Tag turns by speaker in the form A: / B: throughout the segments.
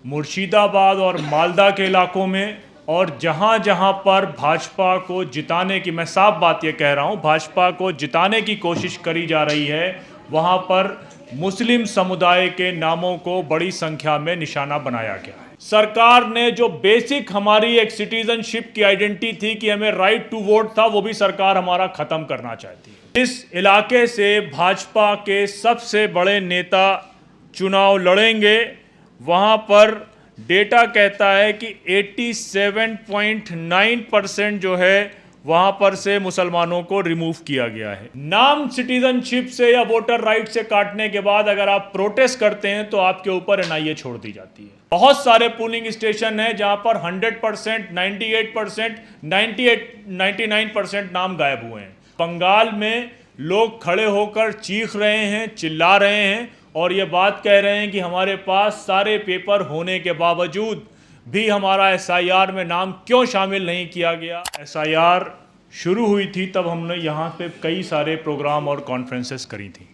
A: मुर्शिदाबाद और मालदा के इलाकों में और जहाँ जहाँ पर भाजपा को जिताने की, मैं साफ बात ये कह रहा हूँ, भाजपा को जिताने की कोशिश करी जा रही है, वहाँ पर मुस्लिम समुदाय के नामों को बड़ी संख्या में निशाना बनाया गया है। सरकार ने जो बेसिक हमारी एक सिटीजनशिप की आइडेंटिटी थी कि हमें राइट टू वोट था, वो भी सरकार हमारा ख़त्म करना चाहती है। इस इलाके से भाजपा के सबसे बड़े नेता चुनाव लड़ेंगे। वहाँ पर डेटा कहता है कि 87.9% जो है वहाँ पर से मुसलमानों को रिमूव किया गया है। नाम सिटीजनशिप से या वोटर राइट से काटने के बाद अगर आप प्रोटेस्ट करते हैं तो आपके ऊपर एनआईए छोड़ दी जाती है। बहुत सारे पोलिंग स्टेशन हैं जहाँ पर 100%, 98%, 99% नाम गायब हुए हैं। बंगाल में लोग खड़े होकर चीख रहे हैं, चिल्ला रहे हैं और ये बात कह रहे हैं कि हमारे पास सारे पेपर होने के बावजूद भी हमारा एसआईआर में नाम क्यों शामिल नहीं किया गया। एसआईआर शुरू हुई थी तब हमने यहाँ पे कई सारे प्रोग्राम और कॉन्फ्रेंसेस करी थी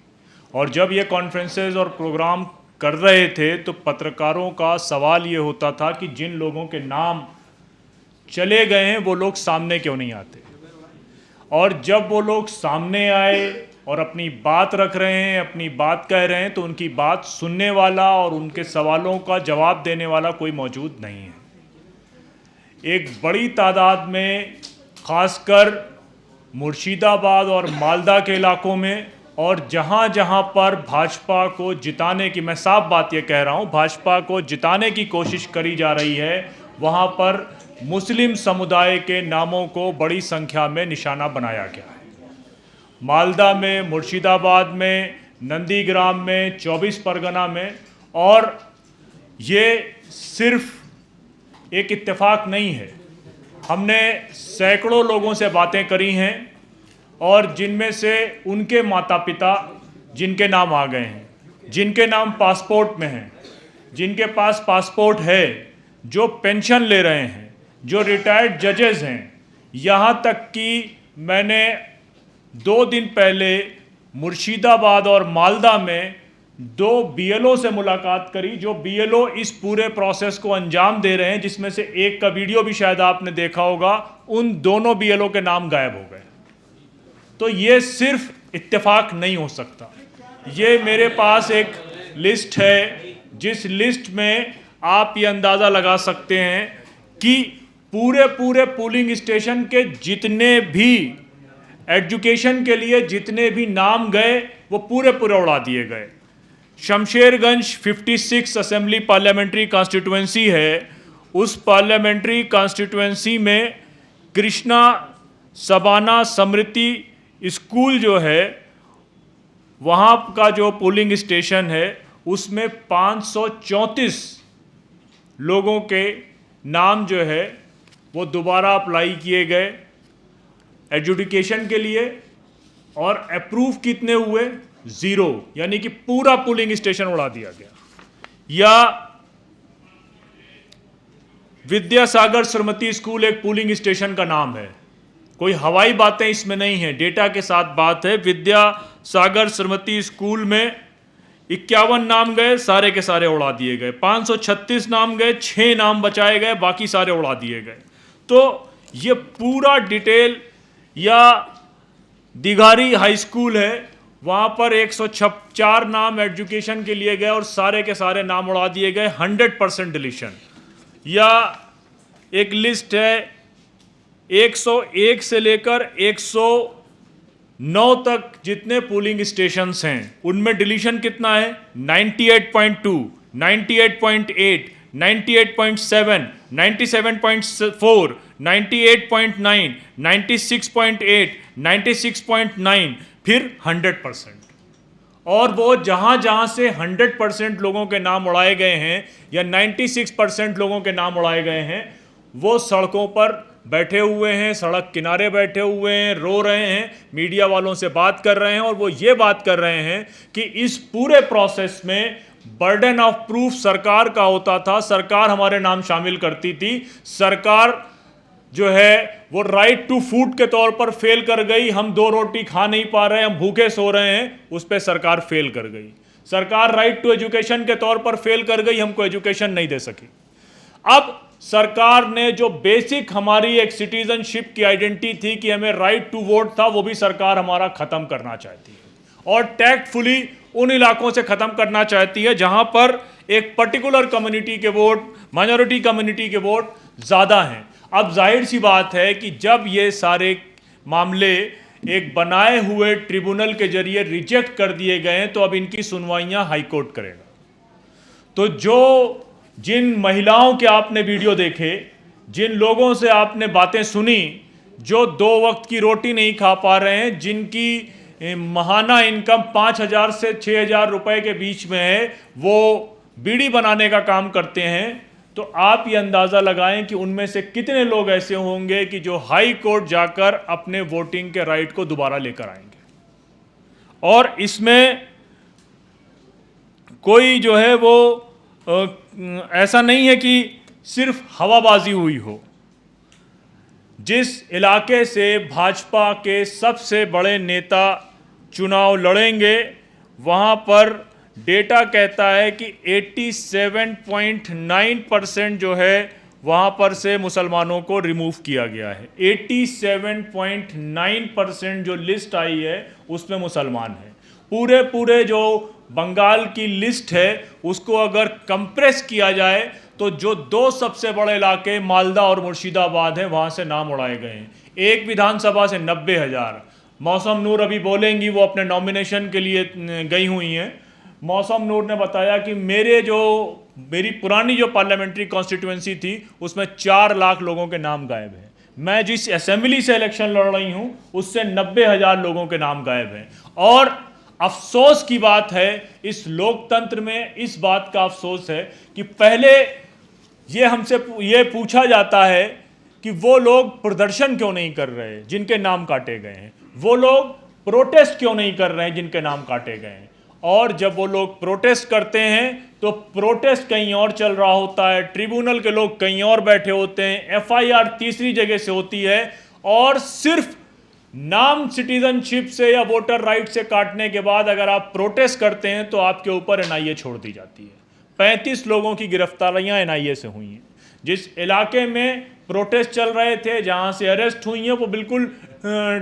A: और जब ये कॉन्फ्रेंसेस और प्रोग्राम कर रहे थे तो पत्रकारों का सवाल ये होता था कि जिन लोगों के नाम चले गए हैं वो लोग सामने क्यों नहीं आते। और जब वो लोग सामने आए और अपनी बात रख रहे हैं, अपनी बात कह रहे हैं, तो उनकी बात सुनने वाला और उनके सवालों का जवाब देने वाला कोई मौजूद नहीं है। एक बड़ी तादाद में खासकर मुर्शिदाबाद और मालदा के इलाकों में और जहाँ जहाँ पर भाजपा को जिताने की, मैं साफ बात ये कह रहा हूँ, भाजपा को जिताने की कोशिश करी जा रही है, वहाँ पर मुस्लिम समुदाय के नामों को बड़ी संख्या में निशाना बनाया गया है। मालदा में, मुर्शिदाबाद में, नंदीग्राम में, 24 परगना में। और ये सिर्फ एक इत्तेफाक नहीं है, हमने सैकड़ों लोगों से बातें करी हैं और जिनमें से उनके माता पिता जिनके नाम आ गए हैं, जिनके नाम पासपोर्ट में हैं, जिनके पास पासपोर्ट है, जो पेंशन ले रहे हैं, जो रिटायर्ड जजेस हैं, यहाँ तक कि मैंने 2 दिन पहले मुर्शिदाबाद और मालदा में 2 बीएलओ से मुलाकात करी, जो बीएलओ इस पूरे प्रोसेस को अंजाम दे रहे हैं, जिसमें से एक का वीडियो भी शायद आपने देखा होगा। उन दोनों बीएलओ के नाम गायब हो गए। तो ये सिर्फ इत्तेफाक नहीं हो सकता। ये मेरे पास एक लिस्ट है, जिस लिस्ट में आप ये अंदाज़ा लगा सकते हैं कि पूरे पोलिंग स्टेशन के जितने भी एजुकेशन के लिए जितने भी नाम गए वो पूरे उड़ा दिए गए। शमशेरगंज 56 असेंबली पार्लियामेंट्री कॉन्स्टिट्यूएंसी है, उस पार्लियामेंट्री कॉन्स्टिट्यूएंसी में कृष्णा सबाना स्मृति स्कूल जो है, वहाँ का जो पोलिंग स्टेशन है उसमें 534 लोगों के नाम जो है वो दोबारा अप्लाई किए गए एजुकेशन के लिए और अप्रूव कितने हुए? 0, यानी कि पूरा पोलिंग स्टेशन उड़ा दिया गया। या विद्यासागर स्मृति स्कूल एक पोलिंग स्टेशन का नाम है, कोई हवाई बातें इसमें नहीं है, डेटा के साथ बात है। विद्यासागर स्मृति स्कूल में 51 नाम गए, सारे के सारे उड़ा दिए गए। 536 नाम गए, 6 नाम बचाए गए, बाकी सारे उड़ा दिए गए। तो ये पूरा डिटेल। या दिघारी हाई स्कूल है, वहाँ पर 104 नाम एजुकेशन के लिए गए और सारे के सारे नाम उड़ा दिए गए, 100% डिलीशन। या एक लिस्ट है 101 से लेकर 109 तक जितने पोलिंग स्टेशंस हैं उनमें डिलीशन कितना है? 98.2, 98.8, 98.7, 97.4, 98.9, 96.8, 96.9, फिर 100%। और वो जहाँ जहाँ से 100% लोगों के नाम उड़ाए गए हैं या 96% लोगों के नाम उड़ाए गए हैं, वो सड़कों पर बैठे हुए हैं, सड़क किनारे बैठे हुए हैं, रो रहे हैं, मीडिया वालों से बात कर रहे हैं और वो ये बात कर रहे हैं कि इस पूरे प्रोसेस में बर्डन ऑफ प्रूफ सरकार का होता था, सरकार हमारे नाम शामिल करती थी, सरकार जो है वो राइट टू फूड के तौर पर फेल कर गई। हम 2 रोटी खा नहीं पा रहे, हम भूखे सो रहे हैं, उस पर सरकार फेल कर गई। सरकार राइट टू एजुकेशन के तौर पर फेल कर गई, हमको एजुकेशन नहीं दे सकी। अब सरकार ने जो बेसिक हमारी एक सिटीजनशिप की आइडेंटिटी थी कि हमें राइट टू वोट था, वो भी सरकार हमारा खत्म करना चाहती है और टैक्टफुली उन इलाकों से खत्म करना चाहती है जहां पर एक पर्टिकुलर कम्युनिटी के वोट, माइनॉरिटी कम्युनिटी के वोट ज़्यादा हैं। अब जाहिर सी बात है कि जब ये सारे मामले एक बनाए हुए ट्रिब्यूनल के जरिए रिजेक्ट कर दिए गए हैं, तो अब इनकी सुनवाइयां हाईकोर्ट करेगा। तो जिन महिलाओं के आपने वीडियो देखे, जिन लोगों से आपने बातें सुनी, जो 2 वक्त की रोटी नहीं खा पा रहे हैं, जिनकी माहाना इनकम 5,000 से 6,000 रुपए के बीच में है, वो बीड़ी बनाने का काम करते हैं, तो आप ये अंदाज़ा लगाएं कि उनमें से कितने लोग ऐसे होंगे कि जो हाई कोर्ट जाकर अपने वोटिंग के राइट को दोबारा लेकर आएंगे। और इसमें कोई जो है वो ऐसा नहीं है कि सिर्फ हवाबाजी हुई हो। जिस इलाके से भाजपा के सबसे बड़े नेता चुनाव लड़ेंगे, वहाँ पर डेटा कहता है कि 87.9% जो है वहाँ पर से मुसलमानों को रिमूव किया गया है। 87.9% जो लिस्ट आई है उसमें मुसलमान हैं। पूरे जो बंगाल की लिस्ट है उसको अगर कंप्रेस किया जाए तो जो 2 सबसे बड़े इलाके मालदा और मुर्शिदाबाद हैं, वहाँ से नाम उड़ाए गए हैं। एक विधानसभा से 90,000। मौसम नूर अभी बोलेंगी, वो अपने नॉमिनेशन के लिए गई हुई हैं। मौसम नूर ने बताया कि मेरी पुरानी जो पार्लियामेंट्री कॉन्स्टिट्यूएंसी थी उसमें 4 लाख लोगों के नाम गायब हैं। मैं जिस असेंबली से इलेक्शन लड़ रही हूं उससे 90,000 लोगों के नाम गायब हैं। और अफसोस की बात है, इस लोकतंत्र में इस बात का अफसोस है कि पहले ये हमसे ये पूछा जाता है कि वो लोग प्रदर्शन क्यों नहीं कर रहे जिनके नाम काटे गए हैं, वो लोग प्रोटेस्ट क्यों नहीं कर रहे हैं जिनके नाम काटे गए हैं। और जब वो लोग प्रोटेस्ट करते हैं तो प्रोटेस्ट कहीं और चल रहा होता है, ट्रिब्यूनल के लोग कहीं और बैठे होते हैं, FIR तीसरी जगह से होती है, और सिर्फ नाम सिटीजनशिप से या वोटर राइट से काटने के बाद अगर आप प्रोटेस्ट करते हैं तो आपके ऊपर NIA छोड़ दी जाती है। 35 लोगों की गिरफ्तारियां NIA से हुई हैं। जिस इलाके में प्रोटेस्ट चल रहे थे, जहां से अरेस्ट हुई हैं, वो बिल्कुल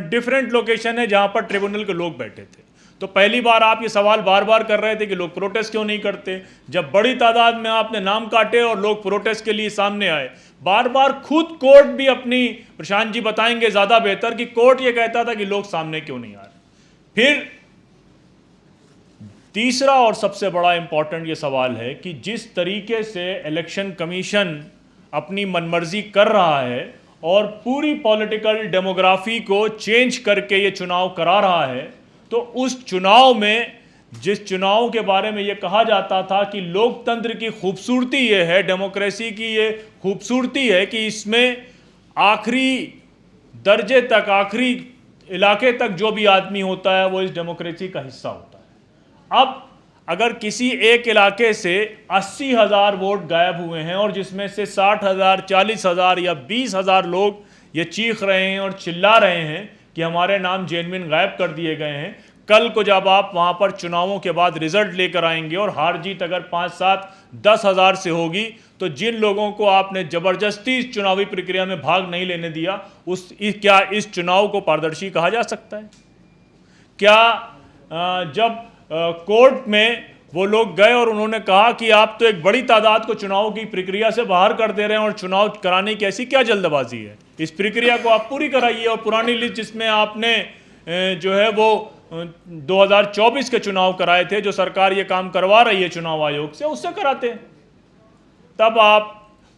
A: डिफरेंट लोकेशन है जहां पर ट्रिब्यूनल के लोग बैठे थे। तो पहली बार आप ये सवाल बार बार कर रहे थे कि लोग प्रोटेस्ट क्यों नहीं करते। जब बड़ी तादाद में आपने नाम काटे और लोग प्रोटेस्ट के लिए सामने आए, बार बार खुद कोर्ट भी अपनी, प्रशांत जी बताएंगे ज़्यादा बेहतर, कि कोर्ट ये कहता था कि लोग सामने क्यों नहीं आ रहे। फिर तीसरा और सबसे बड़ा इंपॉर्टेंट ये सवाल है कि जिस तरीके से इलेक्शन कमीशन अपनी मनमर्जी कर रहा है और पूरी पॉलिटिकल डेमोग्राफी को चेंज करके ये चुनाव करा रहा है, तो उस चुनाव में, जिस चुनाव के बारे में ये कहा जाता था कि लोकतंत्र की खूबसूरती ये है, डेमोक्रेसी की ये खूबसूरती है कि इसमें आखिरी दर्जे तक, आखिरी इलाके तक जो भी आदमी होता है वो इस डेमोक्रेसी का हिस्सा होता है। अब अगर किसी एक इलाके से 80,000 वोट गायब हुए हैं और जिसमें से 60,000, 40,000 या 20,000 लोग ये चीख रहे हैं और चिल्ला रहे हैं कि हमारे नाम जेनविन गायब कर दिए गए हैं, कल को जब आप वहाँ पर चुनावों के बाद रिजल्ट लेकर आएंगे और हार जीत अगर 5, 7, 10,000 से होगी, तो जिन लोगों को आपने ज़बरदस्ती इस चुनावी प्रक्रिया में भाग नहीं लेने दिया, क्या इस चुनाव को पारदर्शी कहा जा सकता है? क्या जब कोर्ट में वो लोग गए और उन्होंने कहा कि आप तो एक बड़ी तादाद को चुनाव की प्रक्रिया से बाहर कर दे रहे हैं और चुनाव कराने की ऐसी क्या जल्दबाजी है, इस प्रक्रिया को आप पूरी कराइए और पुरानी लिस्ट जिसमें आपने जो है वो 2024 के चुनाव कराए थे, जो सरकार ये काम करवा रही है चुनाव आयोग से, उससे कराते हैं।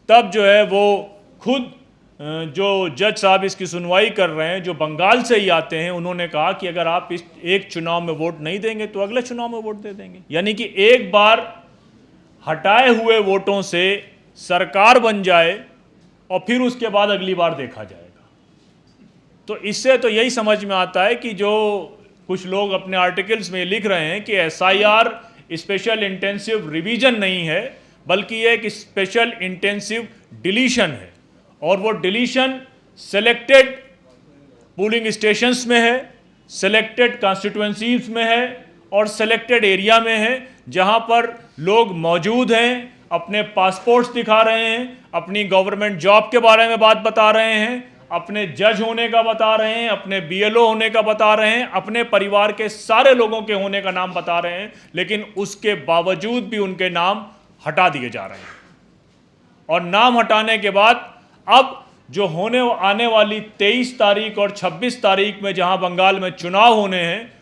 A: तब जो है वो खुद जो जज साहब इसकी सुनवाई कर रहे हैं, जो बंगाल से ही आते हैं, उन्होंने कहा कि अगर आप इस एक चुनाव में वोट नहीं देंगे तो अगले चुनाव में वोट दे देंगे। यानी कि एक बार हटाए हुए वोटों से सरकार बन जाए और फिर उसके बाद अगली बार देखा जाएगा। तो इससे तो यही समझ में आता है कि जो कुछ लोग अपने आर्टिकल्स में लिख रहे हैं कि SIR स्पेशल इंटेंसिव रिवीजन नहीं है, बल्कि ये एक स्पेशल इंटेंसिव डिलीशन है, और वो डिलीशन सेलेक्टेड पोलिंग स्टेशंस में है, सेलेक्टेड कॉन्स्टिट्यूएंसीज में है और सेलेक्टेड एरिया में है, जहां पर लोग मौजूद हैं, अपने पासपोर्ट्स दिखा रहे हैं, अपनी गवर्नमेंट जॉब के बारे में बात बता रहे हैं, अपने जज होने का बता रहे हैं, अपने बीएलओ होने का बता रहे हैं, अपने परिवार के सारे लोगों के होने का नाम बता रहे हैं, लेकिन उसके बावजूद भी उनके नाम हटा दिए जा रहे हैं। और नाम हटाने के बाद अब जो आने वाली 23 तारीख और 26 तारीख में जहां बंगाल में चुनाव होने हैं,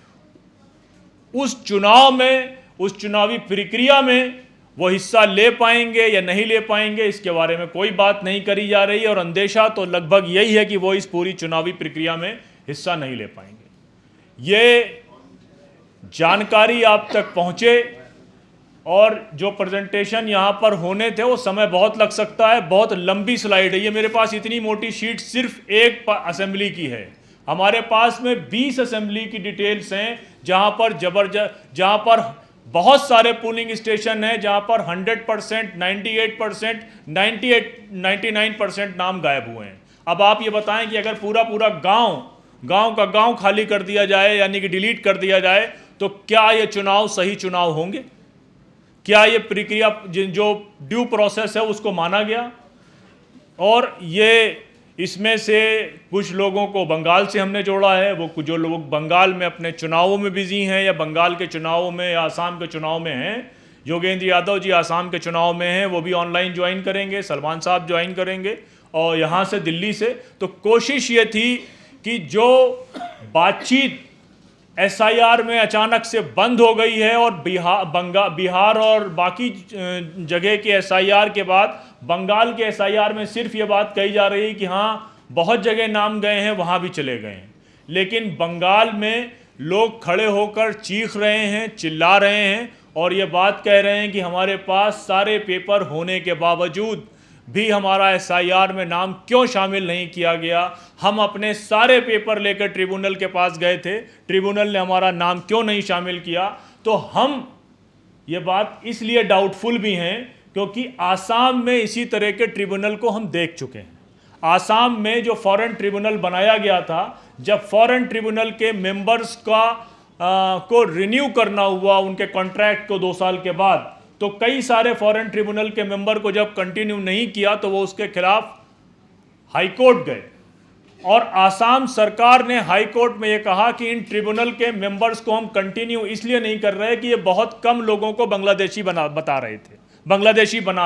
A: उस चुनाव में, उस चुनावी प्रक्रिया में वो हिस्सा ले पाएंगे या नहीं ले पाएंगे, इसके बारे में कोई बात नहीं करी जा रही है। और अंदेशा तो लगभग यही है कि वो इस पूरी चुनावी प्रक्रिया में हिस्सा नहीं ले पाएंगे। ये जानकारी आप तक पहुंचे और जो प्रेजेंटेशन यहाँ पर होने थे वो समय बहुत लग सकता है, बहुत लंबी स्लाइड है। ये मेरे पास इतनी मोटी शीट सिर्फ एक असेंबली की है, हमारे पास में 20 असेंबली की डिटेल्स हैं, जहाँ पर बहुत सारे पोलिंग स्टेशन हैं, जहाँ पर 100%, 98%, 99% नाम गायब हुए हैं। अब आप ये बताएं कि अगर पूरा गांव का गांव खाली कर दिया जाए, यानी कि डिलीट कर दिया जाए, तो क्या ये चुनाव सही चुनाव होंगे? क्या ये प्रक्रिया जो ड्यू प्रोसेस है उसको माना गया? और ये इसमें से कुछ लोगों को बंगाल से हमने जोड़ा है, वो जो लोग बंगाल में अपने चुनावों में बिजी हैं या बंगाल के चुनावों में या आसाम के चुनाव में हैं। योगेंद्र यादव जी आसाम के चुनाव में हैं, वो भी ऑनलाइन ज्वाइन करेंगे, सलमान साहब ज्वाइन करेंगे और यहाँ से दिल्ली से। तो कोशिश ये थी कि जो बातचीत एसआईआर में अचानक से बंद हो गई है और बिहार और बाकी जगह के एसआईआर के बाद बंगाल के एसआईआर में सिर्फ ये बात कही जा रही है कि हाँ बहुत जगह नाम गए हैं, वहाँ भी चले गए हैं, लेकिन बंगाल में लोग खड़े होकर चीख रहे हैं, चिल्ला रहे हैं और ये बात कह रहे हैं कि हमारे पास सारे पेपर होने के बावजूद भी हमारा एसआईआर में नाम क्यों शामिल नहीं किया गया। हम अपने सारे पेपर लेकर ट्रिब्यूनल के पास गए थे, ट्रिब्यूनल ने हमारा नाम क्यों नहीं शामिल किया। तो हम ये बात इसलिए डाउटफुल भी हैं क्योंकि आसाम में इसी तरह के ट्रिब्यूनल को हम देख चुके हैं। आसाम में जो फॉरेन ट्रिब्यूनल बनाया गया था, जब फॉरेन ट्रिब्यूनल के मेंबर्स को रिन्यू करना हुआ उनके कॉन्ट्रैक्ट को 2 साल के बाद, तो कई सारे फॉरेन ट्रिब्यूनल के मेंबर को जब कंटिन्यू नहीं किया तो वो उसके खिलाफ हाईकोर्ट गए और आसाम सरकार ने हाईकोर्ट में ये कहा कि इन ट्रिब्यूनल के मेंबर्स को हम कंटिन्यू इसलिए नहीं कर रहे कि ये बहुत कम लोगों को बांग्लादेशी बना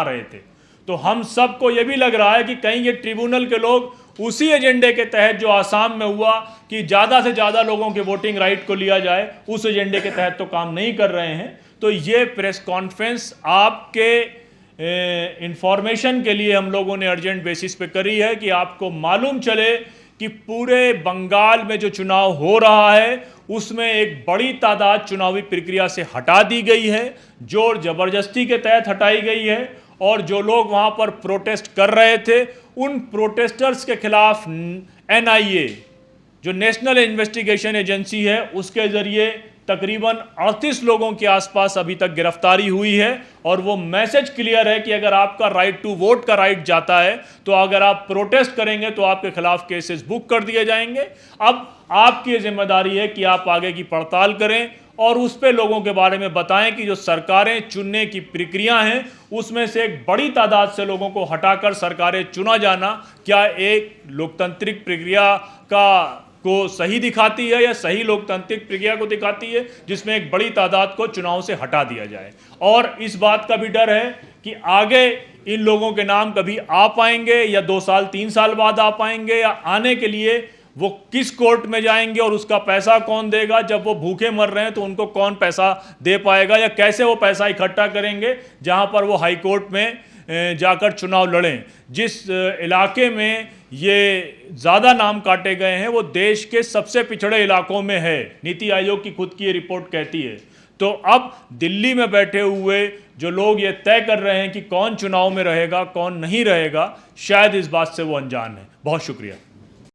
A: रहे थे। तो हम सबको ये भी लग रहा है कि कहीं ये ट्रिब्यूनल के लोग उसी एजेंडे के तहत जो आसाम में हुआ कि ज़्यादा से ज़्यादा लोगों के वोटिंग राइट को लिया जाए, उस एजेंडे के तहत तो काम नहीं कर रहे हैं। तो ये प्रेस कॉन्फ्रेंस आपके इंफॉर्मेशन के लिए हम लोगों ने अर्जेंट बेसिस पे करी है कि आपको मालूम चले कि पूरे बंगाल में जो चुनाव हो रहा है उसमें एक बड़ी तादाद चुनावी प्रक्रिया से हटा दी गई है, जोर जबरदस्ती के तहत हटाई गई है। और जो लोग वहाँ पर प्रोटेस्ट कर रहे थे, उन प्रोटेस्टर्स के खिलाफ एनआईए जो नेशनल इन्वेस्टिगेशन एजेंसी है उसके ज़रिए तकरीबन 38 लोगों के आसपास अभी तक गिरफ्तारी हुई है। और वो मैसेज क्लियर है कि अगर आपका राइट टू वोट का राइट जाता है तो अगर आप प्रोटेस्ट करेंगे तो आपके खिलाफ केसेस बुक कर दिए जाएंगे। अब आपकी जिम्मेदारी है कि आप आगे की पड़ताल करें और उस पे लोगों के बारे में बताएं कि जो सरकारें चुनने की प्रक्रिया हैं उसमें से एक बड़ी तादाद से लोगों को हटाकर सरकारें चुना जाना क्या एक लोकतांत्रिक प्रक्रिया को सही दिखाती है या सही लोकतांत्रिक प्रक्रिया को दिखाती है जिसमें एक बड़ी तादाद को चुनाव से हटा दिया जाए। और इस बात का भी डर है कि आगे इन लोगों के नाम कभी आ पाएंगे या 2 साल 3 साल बाद आ पाएंगे, या आने के लिए वो किस कोर्ट में जाएंगे और उसका पैसा कौन देगा। जब वो भूखे मर रहे हैं तो उनको कौन पैसा दे पाएगा, या कैसे वो पैसा इकट्ठा करेंगे जहां पर वो हाई कोर्ट में जाकर चुनाव लड़ें। जिस इलाके में ये ज़्यादा नाम काटे गए हैं वो देश के सबसे पिछड़े इलाकों में है, नीति आयोग की खुद की ये रिपोर्ट कहती है। तो अब दिल्ली में बैठे हुए जो लोग ये तय कर रहे हैं कि कौन चुनाव में रहेगा कौन नहीं रहेगा, शायद इस बात से वो अनजान है। बहुत शुक्रिया।